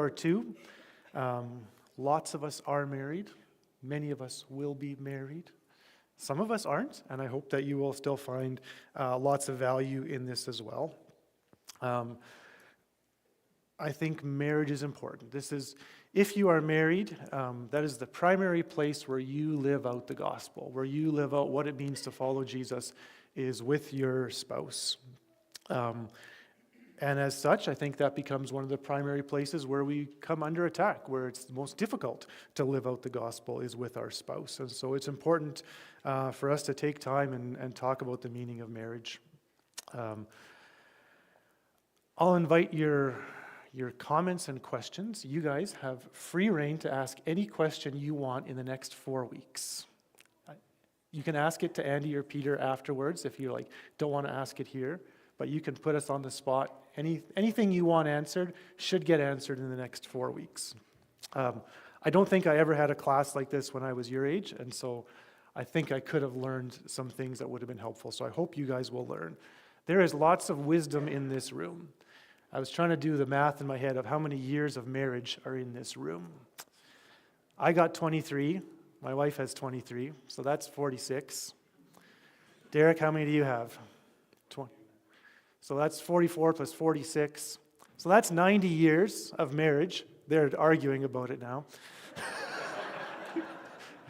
or two. Lots of us are married. Many of us will be married. Some of us aren't, and I hope that you will still find lots of value in this as well. I think marriage is important. If you are married, that is the primary place where you live out the gospel, where you live out what it means to follow Jesus, is with your spouse. And as such, I think that becomes one of the primary places where we come under attack, where it's the most difficult to live out the gospel is with our spouse. And so it's important for us to take time and talk about the meaning of marriage. I'll invite your comments and questions. You guys have free rein to ask any question you want in the next 4 weeks. You can ask it to Andy or Peter afterwards if you don't want to ask it here, but you can put us on the spot. Anything you want answered should get answered in the next 4 weeks. I don't think I ever had a class like this when I was your age, and so I think I could have learned some things that would have been helpful. So I hope you guys will learn. There is lots of wisdom in this room. I was trying to do the math in my head of how many years of marriage are in this room. I got 23. My wife has 23, so that's 46. Derek, how many do you have? 20. So that's 44 plus 46. So that's 90 years of marriage. They're arguing about it now.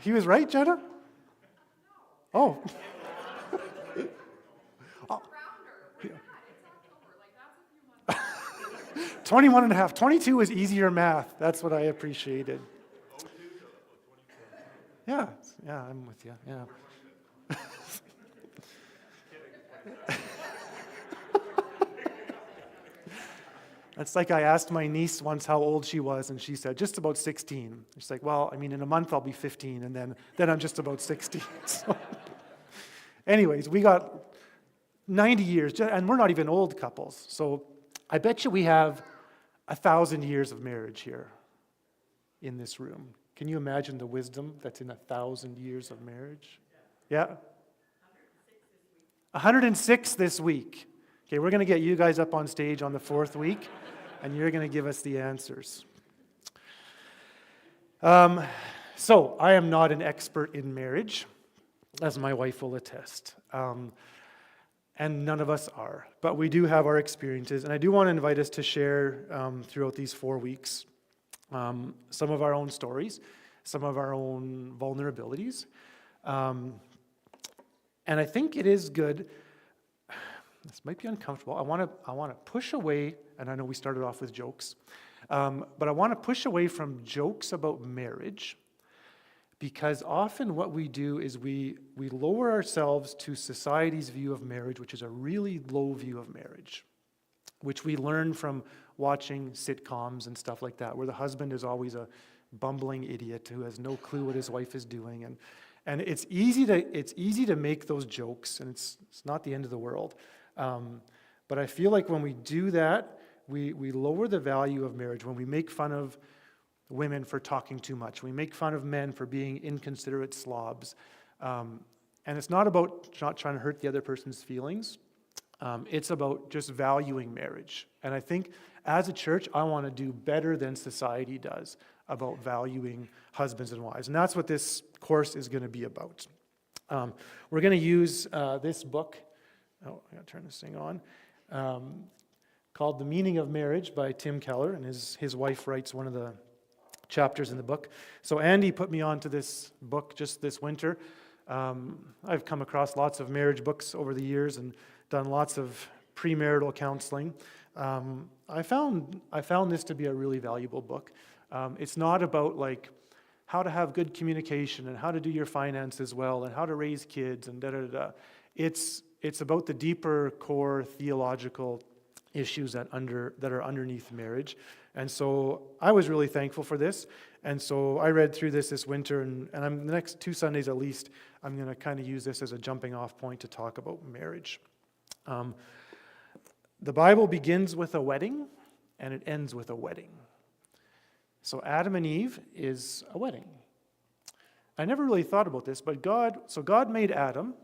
He was right, Jenna? Oh. 21 and a half. 22 is easier math. That's what I appreciated. Yeah, I'm with you. Yeah. It's like I asked my niece once how old she was, and she said, just about 16. She's like, well, in a month I'll be 15, and then I'm just about 16. So, anyways, we got 90 years, and we're not even old couples. So I bet you we have 1,000 years of marriage here in this room. Can you imagine the wisdom that's in 1,000 years of marriage? Yeah? 106 this week. Okay, we're going to get you guys up on stage on the 4th week, and you're going to give us the answers. So, I am not an expert in marriage, as my wife will attest. And none of us are. But we do have our experiences, and I do want to invite us to share throughout these 4 weeks some of our own stories, some of our own vulnerabilities. And I think it is good. This might be uncomfortable. I want to push away, and I know we started off with jokes, but I want to push away from jokes about marriage, because often what we do is we lower ourselves to society's view of marriage, which is a really low view of marriage, which we learn from watching sitcoms and stuff like that, where the husband is always a bumbling idiot who has no clue what his wife is doing, and it's easy to make those jokes, and it's not the end of the world. But I feel like when we do that, we lower the value of marriage. When we make fun of women for talking too much, we make fun of men for being inconsiderate slobs. And it's not about not trying to hurt the other person's feelings. It's about just valuing marriage. And I think as a church, I want to do better than society does about valuing husbands and wives. And that's what this course is going to be about. We're going to use this book. Oh, I got to turn this thing on. Called The Meaning of Marriage by Tim Keller, and his wife writes one of the chapters in the book. So Andy put me onto this book just this winter. I've come across lots of marriage books over the years and done lots of premarital counseling. I found this to be a really valuable book. It's not about how to have good communication and how to do your finances well and how to raise kids and da-da-da-da. It's about the deeper core theological issues that are underneath marriage. And so I was really thankful for this. And so I read through this winter, and the next 2 Sundays at least, I'm going to kind of use this as a jumping off point to talk about marriage. The Bible begins with a wedding, and it ends with a wedding. So Adam and Eve is a wedding. I never really thought about this, but God made Adam.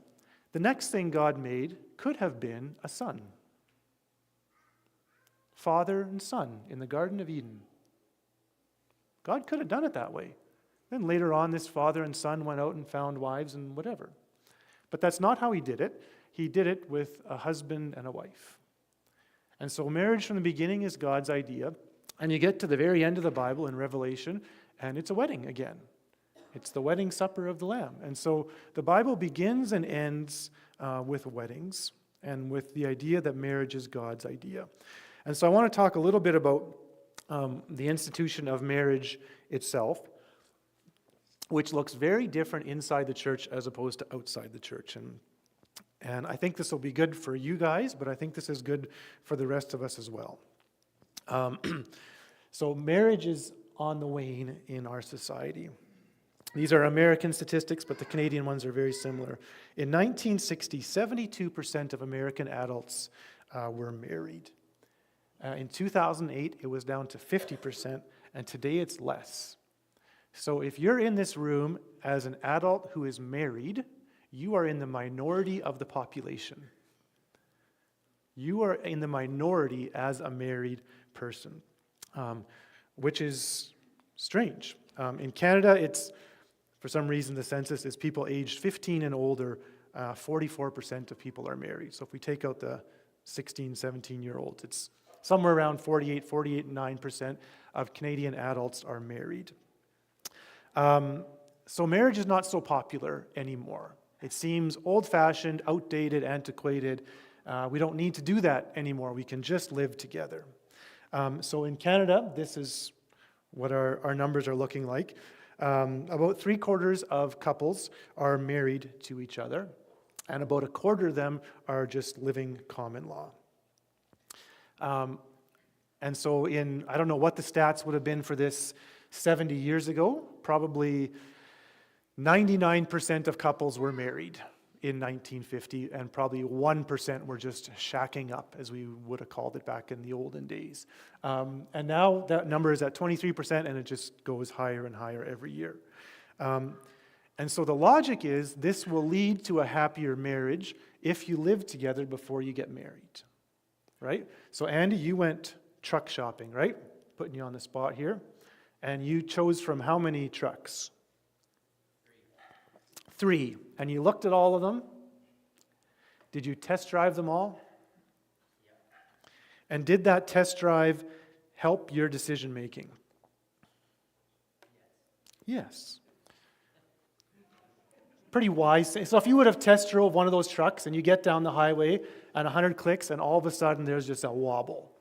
The next thing God made could have been a son. Father and son in the Garden of Eden. God could have done it that way. Then later on, this father and son went out and found wives and whatever. But that's not how he did it. He did it with a husband and a wife. And so marriage from the beginning is God's idea. And you get to the very end of the Bible in Revelation, and it's a wedding again. It's the wedding supper of the Lamb. And so the Bible begins and ends with weddings and with the idea that marriage is God's idea. And so I want to talk a little bit about the institution of marriage itself, which looks very different inside the church as opposed to outside the church. And I think this will be good for you guys, but I think this is good for the rest of us as well. So marriage is on the wane in our society. These are American statistics, but the Canadian ones are very similar. In 1960, 72% of American adults were married. In 2008, it was down to 50%, and today it's less. So if you're in this room as an adult who is married, you are in the minority of the population. You are in the minority as a married person, which is strange. In Canada, it's, for some reason, the census is people aged 15 and older, 44% of people are married. So if we take out the 16, 17-year-olds, it's somewhere around 49% of Canadian adults are married. So marriage is not so popular anymore. It seems old-fashioned, outdated, antiquated. We don't need to do that anymore. We can just live together. So in Canada, this is what our numbers are looking like. About 3/4 of couples are married to each other, and about 1/4 of them are just living common law. And so I don't know what the stats would have been for this 70 years ago, probably 99% of couples were married in 1950, and probably 1% were just shacking up, as we would have called it back in the olden days. And now that number is at 23%, and it just goes higher and higher every year. And so the logic is this will lead to a happier marriage if you live together before you get married, right? So Andy, you went truck shopping, right? Putting you on the spot here. And you chose from how many trucks? 3. And you looked at all of them? Did you test drive them all? And did that test drive help your decision making? Yes. Pretty wise. So if you would have test drove one of those trucks and you get down the highway and 100 clicks and all of a sudden there's just a wobble,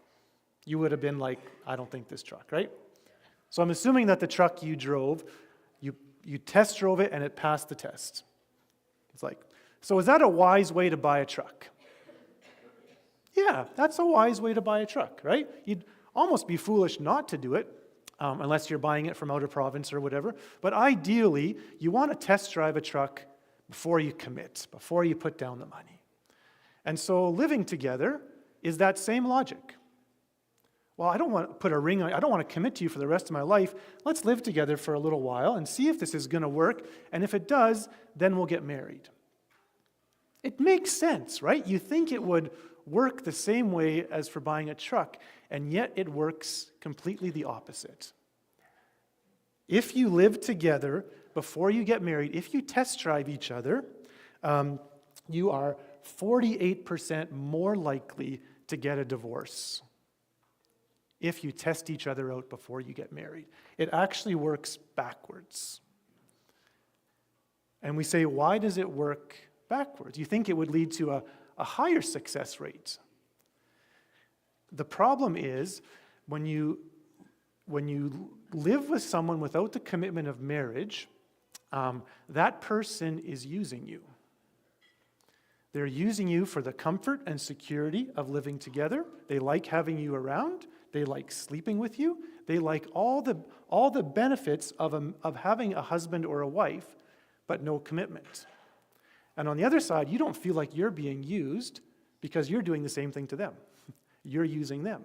you would have been like, I don't think this truck, right? So I'm assuming that the truck you drove, you test drove it and it passed the test. It's like, so is that a wise way to buy a truck? Yeah, that's a wise way to buy a truck, right? You'd almost be foolish not to do it, unless you're buying it from out of province or whatever. But ideally, you want to test drive a truck before you commit, before you put down the money. And so living together is that same logic. Well, I don't want to put a ring on it. I don't want to commit to you for the rest of my life. Let's live together for a little while and see if this is going to work. And if it does, then we'll get married. It makes sense, right? You think it would work the same way as for buying a truck, and yet it works completely the opposite. If you live together before you get married, if you test drive each other, you are 48% more likely to get a divorce if you test each other out before you get married. It actually works backwards. And we say, why does it work backwards? You think it would lead to a higher success rate. The problem is, when you live with someone without the commitment of marriage, that person is using you. They're using you for the comfort and security of living together. They like having you around. They like sleeping with you. They like all the benefits of having a husband or a wife, but no commitment. And on the other side, you don't feel like you're being used because you're doing the same thing to them. You're using them.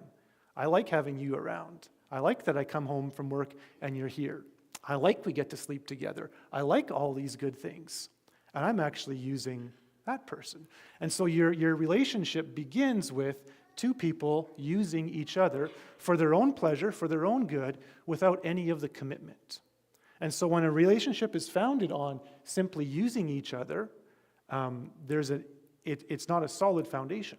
I like having you around. I like that I come home from work and you're here. I like we get to sleep together. I like all these good things. And I'm actually using that person. And so your relationship begins with two people using each other for their own pleasure, for their own good, without any of the commitment. And so when a relationship is founded on simply using each other, it's not a solid foundation.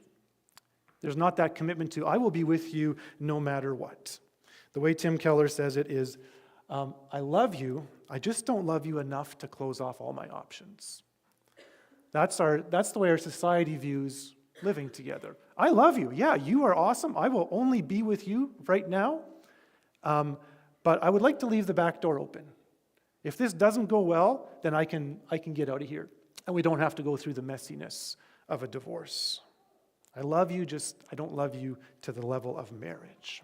There's not that commitment to, I will be with you no matter what. The way Tim Keller says it is, I love you, I just don't love you enough to close off all my options. That's the way our society views living together. I love you. Yeah, you are awesome. I will only be with you right now. But I would like to leave the back door open. If this doesn't go well, then I can get out of here. And we don't have to go through the messiness of a divorce. I love you, just I don't love you to the level of marriage.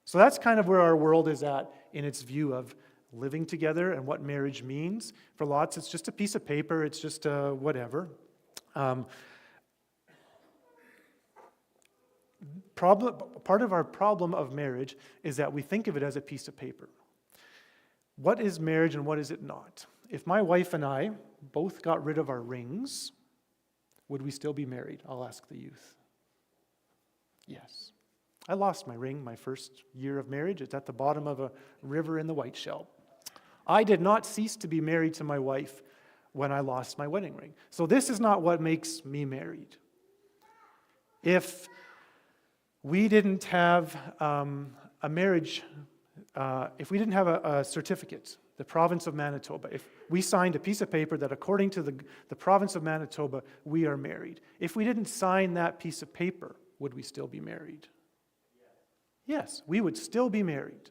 So that's kind of where our world is at in its view of living together and what marriage means. For lots, it's just a piece of paper. It's just whatever. Part of our problem of marriage is that we think of it as a piece of paper. What is marriage and what is it not? If my wife and I both got rid of our rings, would we still be married? I'll ask the youth. Yes. I lost my ring my first year of marriage. It's at the bottom of a river in the White Shell. I did not cease to be married to my wife when I lost my wedding ring. So this is not what makes me married. If we didn't have a marriage, if we didn't have a certificate, the province of Manitoba, if we signed a piece of paper that according to the province of Manitoba, we are married. If we didn't sign that piece of paper, would we still be married? Yes, we would still be married.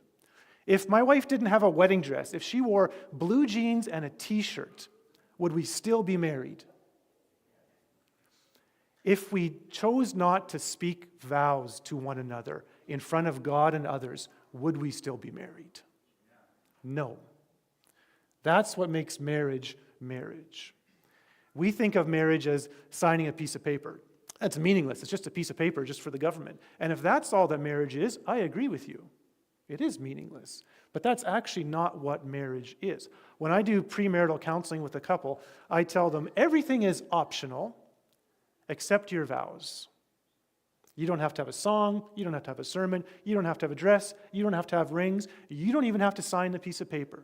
If my wife didn't have a wedding dress, if she wore blue jeans and a t-shirt, would we still be married? If we chose not to speak vows to one another in front of God and others, would we still be married? No. That's what makes marriage marriage. We think of marriage as signing a piece of paper. That's meaningless. It's just a piece of paper just for the government. And if that's all that marriage is, I agree with you. It is meaningless. But that's actually not what marriage is. When I do premarital counseling with a couple, I tell them everything is optional except your vows. You don't have to have a song. You don't have to have a sermon. You don't have to have a dress. You don't have to have rings. You don't even have to sign the piece of paper.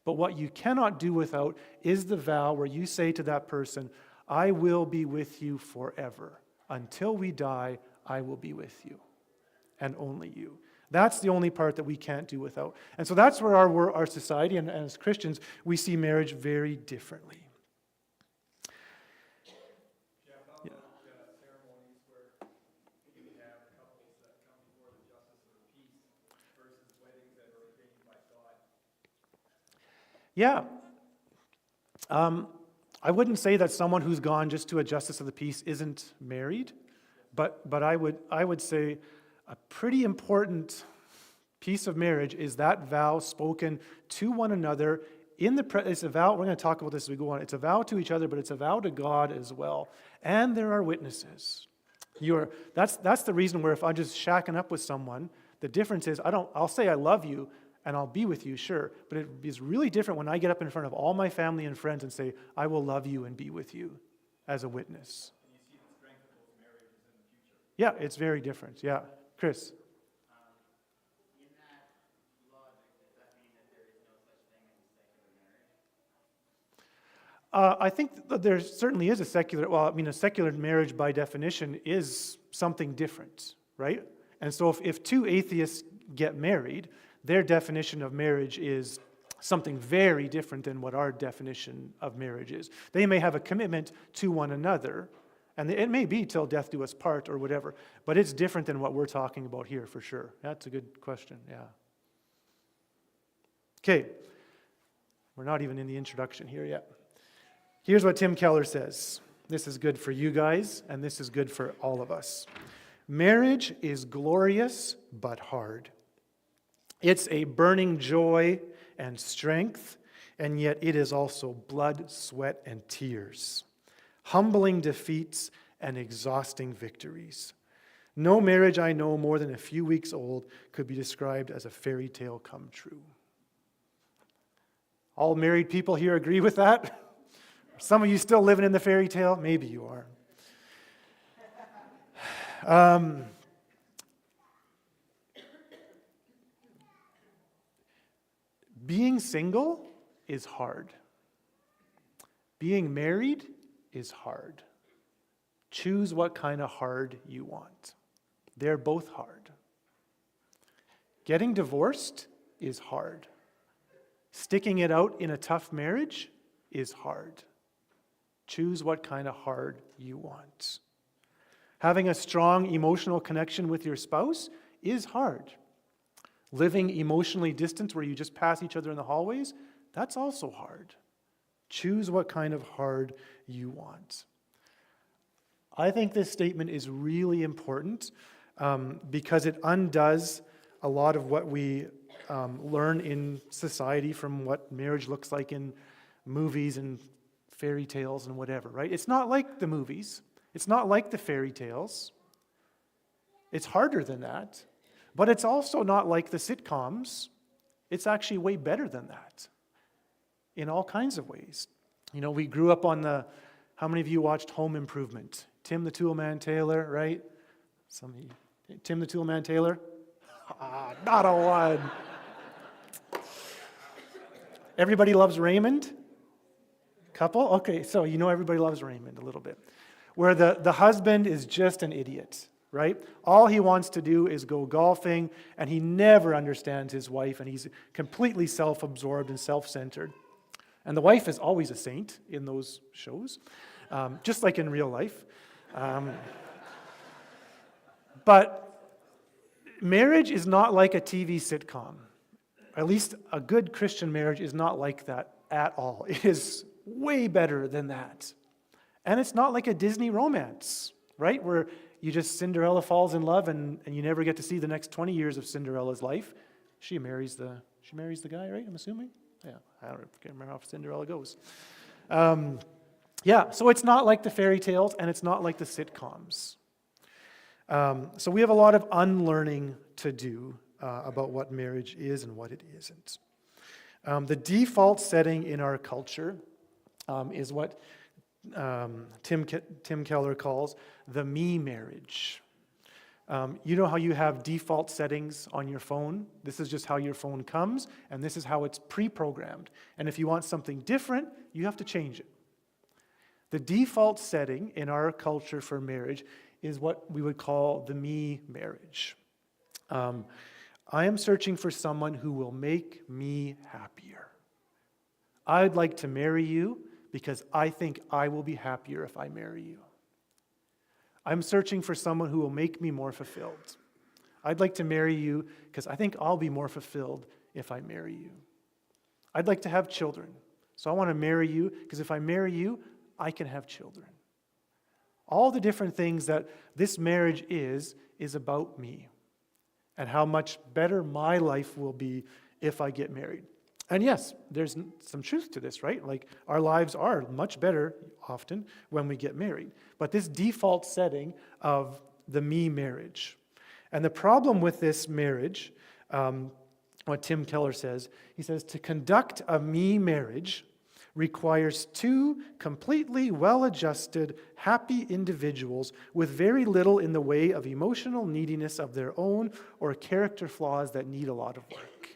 But what you cannot do without is the vow where you say to that person, I will be with you forever. Until we die, I will be with you. And only you. That's the only part that we can't do without. And so that's where our society, and as Christians, we see marriage very differently. Ceremonies where you have couples that come before the justice of the peace versus weddings that are ordained by God. Yeah. I wouldn't say that someone who's gone just to a justice of the peace isn't married, but I would say a pretty important piece of marriage is that vow spoken to one another it's a vow. We're going to talk about this as we go on. It's a vow to each other, but it's a vow to God as well. And there are witnesses. That's the reason where if I'm just shacking up with someone, the difference is I'll say I love you and I'll be with you, sure, but it is really different when I get up in front of all my family and friends and say, I will love you and be with you as a witness. And you see the strength of those marriages in the future. Yeah, it's very different. Yeah. Chris? In that logic, does that mean that there is no such thing as a secular marriage? I think that there certainly is a secular marriage by definition is something different, right? And so if two atheists get married, their definition of marriage is something very different than what our definition of marriage is. They may have a commitment to one another, and it may be till death do us part or whatever, but it's different than what we're talking about here for sure. That's a good question, yeah. Okay, we're not even in the introduction here yet. Here's what Tim Keller says. This is good for you guys, and this is good for all of us. Marriage is glorious but hard. It's a burning joy and strength, and yet it is also blood, sweat, and tears, humbling defeats and exhausting victories. No marriage I know more than a few weeks old could be described as a fairy tale come true. All married people here agree with that? Some of you still living in the fairy tale? Maybe you are. Being single is hard. Being married is hard. Choose what kind of hard you want. They're both hard. Getting divorced is hard. Sticking it out in a tough marriage is hard. Choose what kind of hard you want. Having a strong emotional connection with your spouse is hard. Living emotionally distant where you just pass each other in the hallways, that's also hard. Choose what kind of hard you want. I think this statement is really important because it undoes a lot of what we learn in society from what marriage looks like in movies and fairy tales and whatever, right? It's not like the movies. It's not like the fairy tales. It's harder than that. But it's also not like the sitcoms. It's actually way better than that in all kinds of ways. You know, we grew up on how many of you watched Home Improvement? Tim the Toolman Taylor, right? Tim the Toolman Taylor? Not a one. Everybody Loves Raymond? Couple? Okay, so you know Everybody Loves Raymond a little bit. Where the husband is just an idiot, right? All he wants to do is go golfing, and he never understands his wife, and he's completely self-absorbed and self-centered. And the wife is always a saint in those shows, just like in real life. But marriage is not like a TV sitcom. At least a good Christian marriage is not like that at all. It is way better than that. And it's not like a Disney romance, right? Where Cinderella falls in love and you never get to see the next 20 years of Cinderella's life. She marries the guy, right? I'm assuming? Yeah, I can't remember how Cinderella goes. So it's not like the fairy tales and it's not like the sitcoms. So we have a lot of unlearning to do about what marriage is and what it isn't. The default setting in our culture is what Tim Keller calls the me marriage. You know how you have default settings on your phone? This is just how your phone comes, and this is how it's pre-programmed. And if you want something different, you have to change it. The default setting in our culture for marriage is what we would call the me marriage. I am searching for someone who will make me happier. I'd like to marry you because I think I will be happier if I marry you. I'm searching for someone who will make me more fulfilled. I'd like to marry you because I think I'll be more fulfilled if I marry you. I'd like to have children, so I want to marry you because if I marry you, I can have children. All the different things that this marriage is about me and how much better my life will be if I get married. And yes, there's some truth to this, right? Like, our lives are much better often when we get married. But this default setting of the me marriage. And the problem with this marriage, what Tim Keller says, he says, to conduct a me marriage requires two completely well-adjusted, happy individuals with very little in the way of emotional neediness of their own or character flaws that need a lot of work.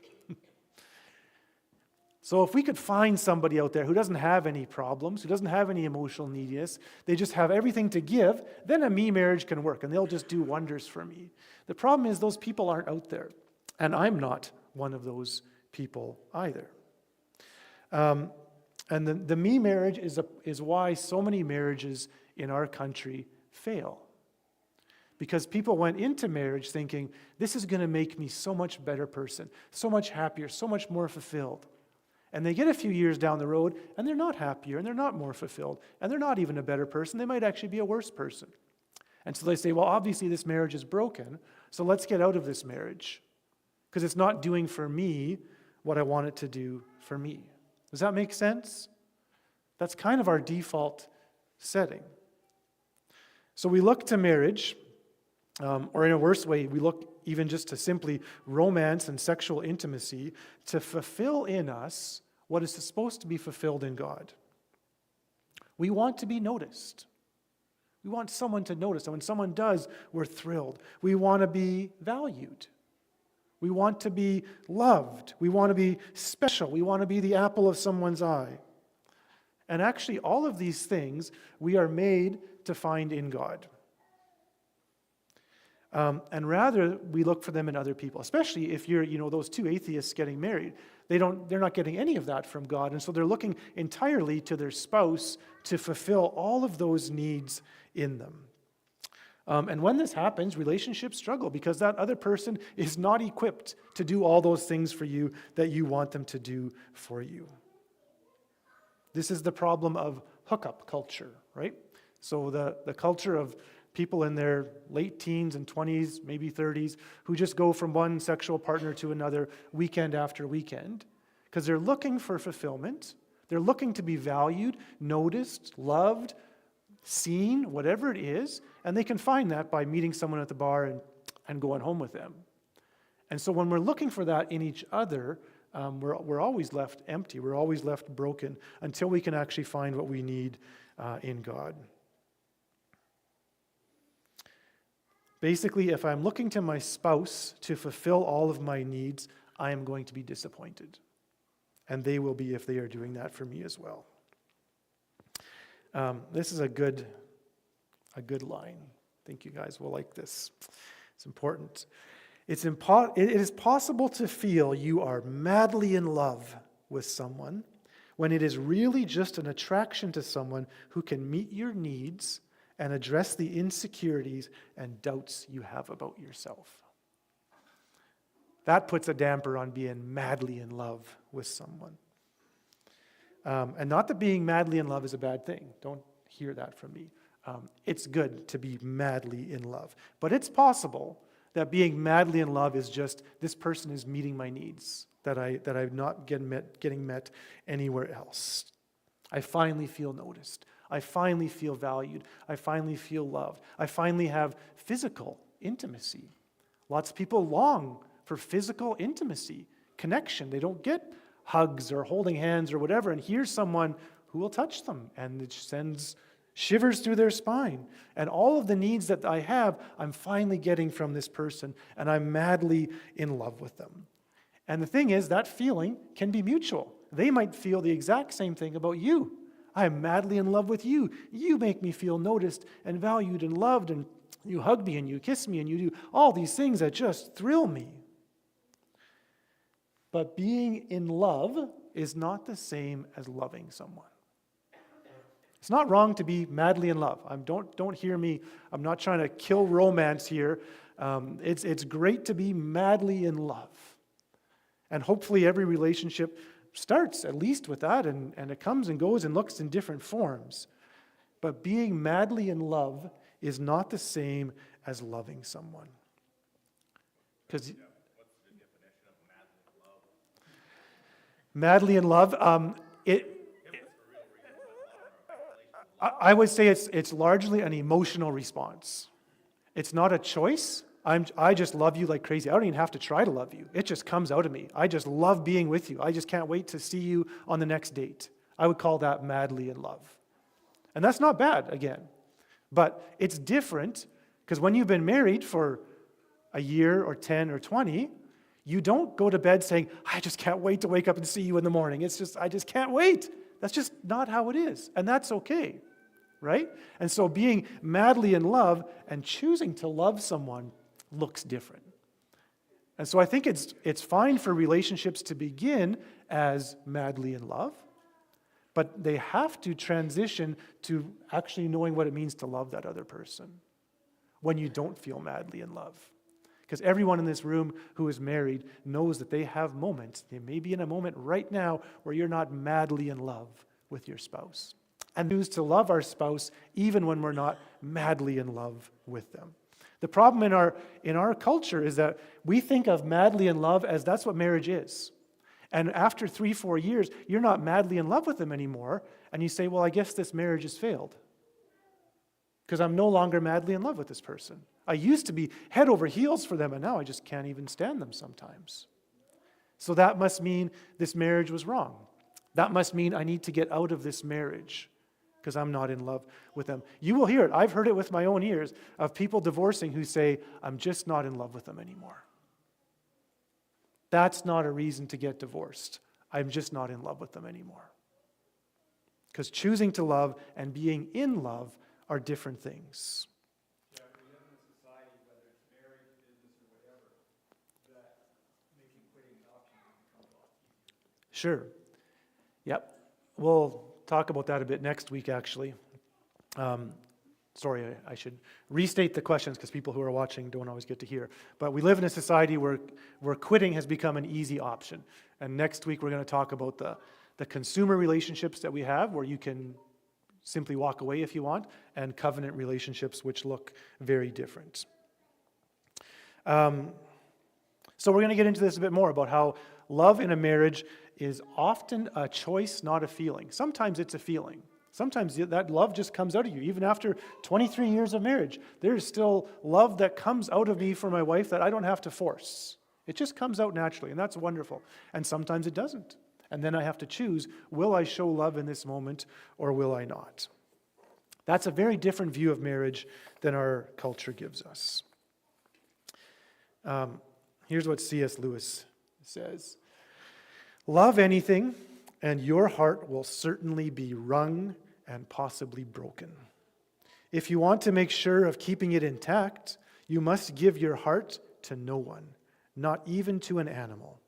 So if we could find somebody out there who doesn't have any problems, who doesn't have any emotional neediness, they just have everything to give, then a me marriage can work, and they'll just do wonders for me. The problem is those people aren't out there, and I'm not one of those people either. And the me marriage is why so many marriages in our country fail. Because people went into marriage thinking, this is going to make me so much better person, so much happier, so much more fulfilled. And they get a few years down the road, and they're not happier, and they're not more fulfilled, and they're not even a better person. They might actually be a worse person. And so they say, well, obviously this marriage is broken, so let's get out of this marriage, because it's not doing for me what I want it to do for me. Does that make sense? That's kind of our default setting. So we look to marriage, or in a worse way, we look even just to simply romance and sexual intimacy to fulfill in us what is supposed to be fulfilled in God. We want to be noticed. We want someone to notice. And when someone does, we're thrilled. We want to be valued. We want to be loved. We want to be special. We want to be the apple of someone's eye. And actually, all of these things we are made to find in God. And rather, we look for them in other people, especially if you're, those two atheists getting married. They're not getting any of that from God, and so they're looking entirely to their spouse to fulfill all of those needs in them. And when this happens, relationships struggle because that other person is not equipped to do all those things for you that you want them to do for you. This is the problem of hookup culture, right? So the culture of people in their late teens and 20s, maybe 30s, who just go from one sexual partner to another weekend after weekend because they're looking for fulfillment. They're looking to be valued, noticed, loved, seen, whatever it is, and they can find that by meeting someone at the bar and going home with them. And so when we're looking for that in each other, we're always left empty. We're always left broken until we can actually find what we need in God. Basically, if I'm looking to my spouse to fulfill all of my needs, I am going to be disappointed. And they will be if they are doing that for me as well. This is a good line. I think you guys will like this. It's important. It is possible to feel you are madly in love with someone when it is really just an attraction to someone who can meet your needs and address the insecurities and doubts you have about yourself. That puts a damper on being madly in love with someone. And not that being madly in love is a bad thing. Don't hear that from me. It's good to be madly in love. But it's possible that being madly in love is just, this person is meeting my needs that I'm not getting met anywhere else. I finally feel noticed. I finally feel valued. I finally feel loved. I finally have physical intimacy. Lots of people long for physical intimacy, connection. They don't get hugs or holding hands or whatever, and here's someone who will touch them, and it sends shivers through their spine. And all of the needs that I have, I'm finally getting from this person, and I'm madly in love with them. And the thing is, that feeling can be mutual. They might feel the exact same thing about you. I'm madly in love with you. You make me feel noticed and valued and loved, and you hug me and you kiss me and you do all these things that just thrill me. But being in love is not the same as loving someone. It's not wrong to be madly in love. Don't hear me. I'm not trying to kill romance here. It's great to be madly in love. And hopefully every relationship starts at least with that, and it comes and goes and looks in different forms. But being madly in love is not the same as loving someone. Because What's the definition of madly in love? madly in love, I would say it's largely an emotional response. It's not a choice. I just love you like crazy. I don't even have to try to love you. It just comes out of me. I just love being with you. I just can't wait to see you on the next date. I would call that madly in love. And that's not bad, again. But it's different because when you've been married for a year or 10 or 20, you don't go to bed saying, I just can't wait to wake up and see you in the morning. It's just, I just can't wait. That's just not how it is. And that's okay, right? And so being madly in love and choosing to love someone looks different. And so I think it's fine for relationships to begin as madly in love, but they have to transition to actually knowing what it means to love that other person when you don't feel madly in love. Because everyone in this room who is married knows that they have moments, they may be in a moment right now where you're not madly in love with your spouse. And choose to love our spouse even when we're not madly in love with them. The problem in our culture is that we think of madly in love as that's what marriage is. And after 3-4 years, you're not madly in love with them anymore, and you say, well, I guess this marriage has failed. Because I'm no longer madly in love with this person. I used to be head over heels for them, and now I just can't even stand them sometimes. So that must mean this marriage was wrong. That must mean I need to get out of this marriage. because I'm not in love with them. You will hear it. I've heard it with my own ears of people divorcing who say, I'm just not in love with them anymore. That's not a reason to get divorced. I'm just not in love with them anymore. Because choosing to love and being in love are different things. Yeah, we live in a society, whether it's marriage, business, or whatever, that making quitting an option becomes a lot easier. Sure. Yep. We'll talk about that a bit next week, actually. Sorry, I should restate the questions because people who are watching don't always get to hear. But we live in a society where quitting has become an easy option. And next week we're going to talk about the consumer relationships that we have, where you can simply walk away if you want, and covenant relationships, which look very different. So we're going to get into this a bit more about how love in a marriage is often a choice, not a feeling. Sometimes it's a feeling. Sometimes that love just comes out of you. Even after 23 years of marriage, there is still love that comes out of me for my wife that I don't have to force. It just comes out naturally, and that's wonderful. And sometimes it doesn't. And then I have to choose, will I show love in this moment or will I not? That's a very different view of marriage than our culture gives us. Here's what C.S. Lewis says. Love anything, and your heart will certainly be wrung and possibly broken. If you want to make sure of keeping it intact, you must give your heart to no one, not even to an animal.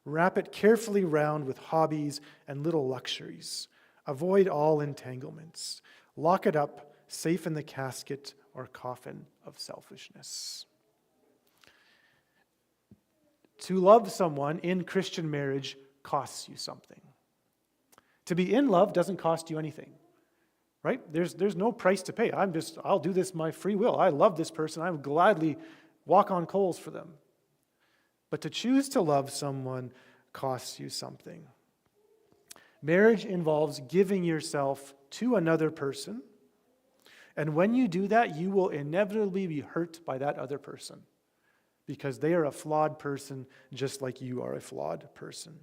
Wrap it carefully round with hobbies and little luxuries. Avoid all entanglements. Lock it up, safe in the casket or coffin of selfishness. To love someone in Christian marriage costs you something. To be in love doesn't cost you anything, right? There's no price to pay. I'll do this my free will. I love this person. I would gladly walk on coals for them. But to choose to love someone costs you something. Marriage involves giving yourself to another person, and when you do that, you will inevitably be hurt by that other person because they are a flawed person just like you are a flawed person.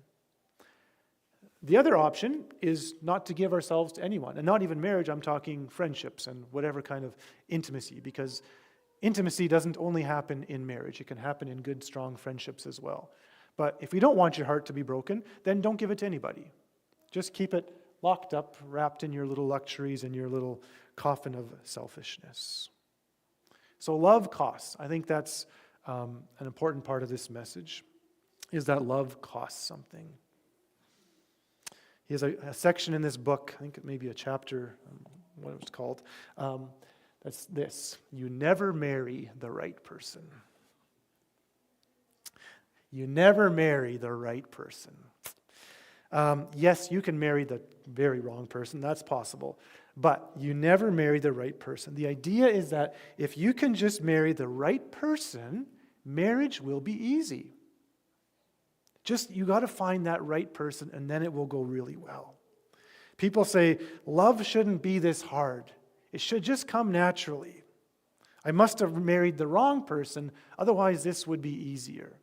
The other option is not to give ourselves to anyone, and not even marriage. I'm talking friendships and whatever kind of intimacy, because intimacy doesn't only happen in marriage. It can happen in good, strong friendships as well. But if you don't want your heart to be broken, then don't give it to anybody. Just keep it locked up, wrapped in your little luxuries and your little coffin of selfishness. So love costs. I think that's an important part of this message, is that love costs something. He has a section in this book, I think it may be a chapter, what it was called, that's this: you never marry the right person. You never marry the right person. Yes, you can marry the very wrong person, that's possible, but you never marry the right person. The idea is that if you can just marry the right person, marriage will be easy. You got to find that right person, and then it will go really well. People say, love shouldn't be this hard. It should just come naturally. I must have married the wrong person, otherwise this would be easier.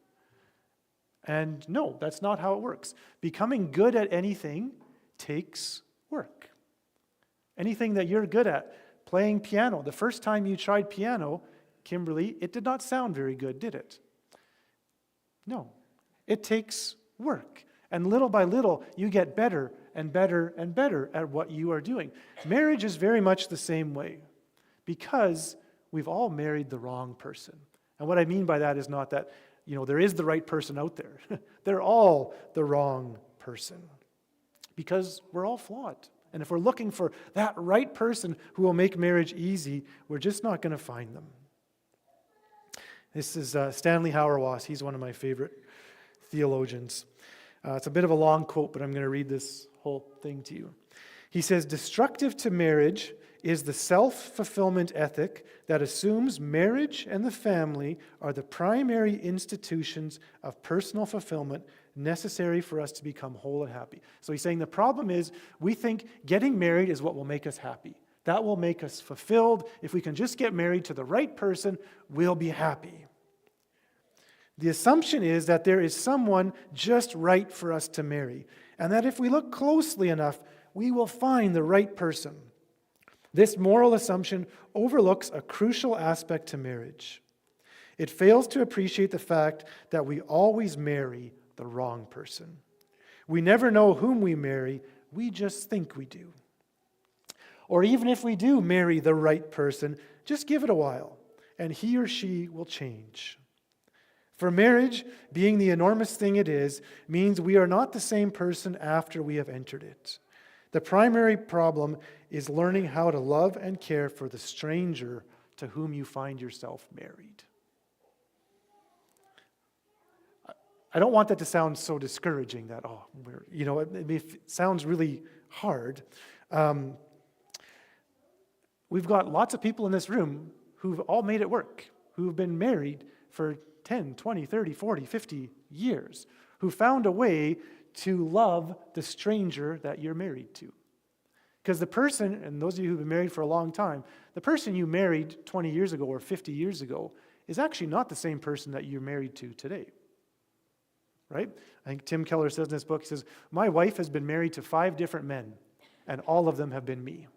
And no, that's not how it works. Becoming good at anything takes work. Anything that you're good at, playing piano. The first time you tried piano, Kimberly, it did not sound very good, did it? No. It takes work. And little by little, you get better and better and better at what you are doing. Marriage is very much the same way, because we've all married the wrong person. And what I mean by that is not that, there is the right person out there. They're all the wrong person, because we're all flawed. And if we're looking for that right person who will make marriage easy, we're just not going to find them. This is Stanley Hauerwas. He's one of my favorite theologians. It's a bit of a long quote, but I'm going to read this whole thing to you. He says, destructive to marriage is the self-fulfillment ethic that assumes marriage and the family are the primary institutions of personal fulfillment necessary for us to become whole and happy. So he's saying the problem is we think getting married is what will make us happy. That will make us fulfilled. If we can just get married to the right person, we'll be happy. The assumption is that there is someone just right for us to marry, and that if we look closely enough, we will find the right person. This moral assumption overlooks a crucial aspect to marriage. It fails to appreciate the fact that we always marry the wrong person. We never know whom we marry, we just think we do. Or even if we do marry the right person, just give it a while, and he or she will change. For marriage, being the enormous thing it is, means we are not the same person after we have entered it. The primary problem is learning how to love and care for the stranger to whom you find yourself married. I don't want that to sound so discouraging that, it sounds really hard. We've got lots of people in this room who've all made it work, who've been married for 10, 20, 30, 40, 50 years, who found a way to love the stranger that you're married to. Because the person, and those of you who've been married for a long time, the person you married 20 years ago or 50 years ago is actually not the same person that you're married to today. Right? I think Tim Keller says in his book, he says, my wife has been married to 5 different men, and all of them have been me.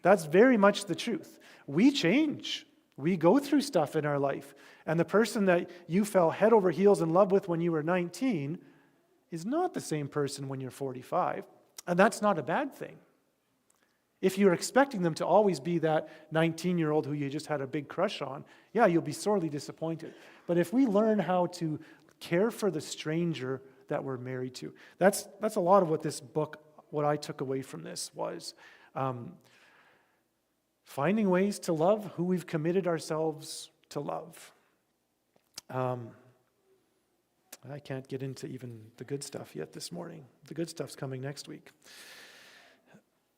That's very much the truth. We change. We go through stuff in our life. And the person that you fell head over heels in love with when you were 19 is not the same person when you're 45. And that's not a bad thing. If you're expecting them to always be that 19-year-old who you just had a big crush on, yeah, you'll be sorely disappointed. But if we learn how to care for the stranger that we're married to, that's a lot of what this book, what I took away from this was. Finding ways to love who we've committed ourselves to love. I can't get into even the good stuff yet this morning. The good stuff's coming next week.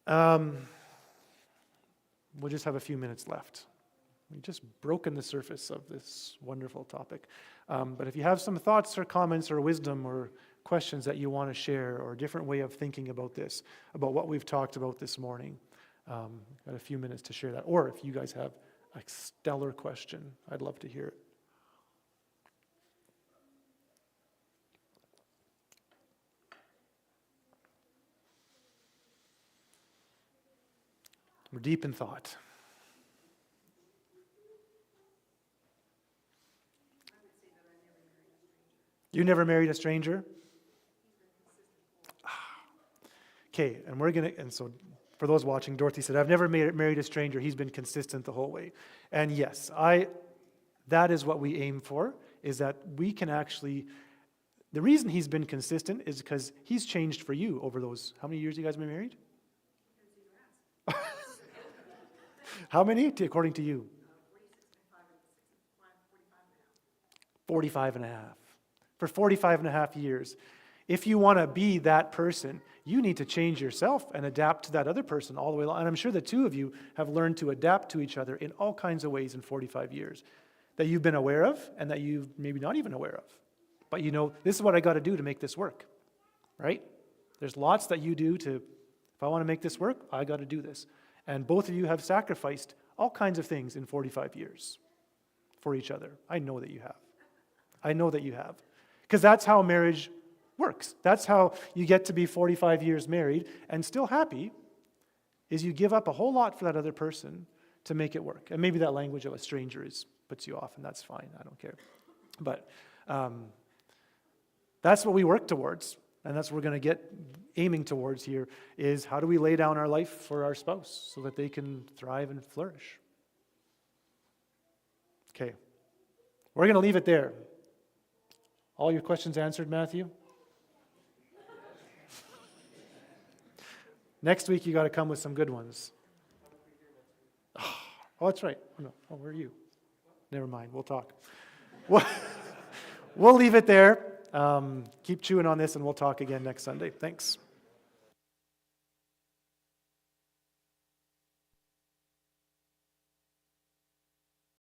We'll just have a few minutes left. We've just broken the surface of this wonderful topic. But if you have some thoughts or comments or wisdom or questions that you want to share or a different way of thinking about this, about what we've talked about this morning, got a few minutes to share that. Or if you guys have a stellar question, I'd love to hear it. We're deep in thought. You never married a stranger? Okay, and so for those watching, Dorothy said, I've never married a stranger. He's been consistent the whole way. And yes, that is what we aim for, is that we can actually, the reason he's been consistent is because he's changed for you over those, how many years you guys been married? How many, according to you? 45 and a half. For 45 and a half years. If you want to be that person, you need to change yourself and adapt to that other person all the way along. And I'm sure the two of you have learned to adapt to each other in all kinds of ways in 45 years that you've been aware of and that you've maybe not even aware of. But you know, this is what I got to do to make this work, right? There's lots that you do if I want to make this work, I got to do this. And both of you have sacrificed all kinds of things in 45 years for each other. I know that you have. I know that you have. Because that's how marriage works. That's how you get to be 45 years married and still happy, is you give up a whole lot for that other person to make it work. And maybe that language of a stranger puts you off, and that's fine. I don't care. But that's what we work towards. And that's what we're going to get aiming towards here, is how do we lay down our life for our spouse so that they can thrive and flourish. Okay. We're going to leave it there. All your questions answered, Matthew? Next week, you got to come with some good ones. Oh, that's right. Oh, no. Oh, where are you? Never mind. We'll talk. We'll leave it there. Keep chewing on this, and we'll talk again next Sunday. Thanks.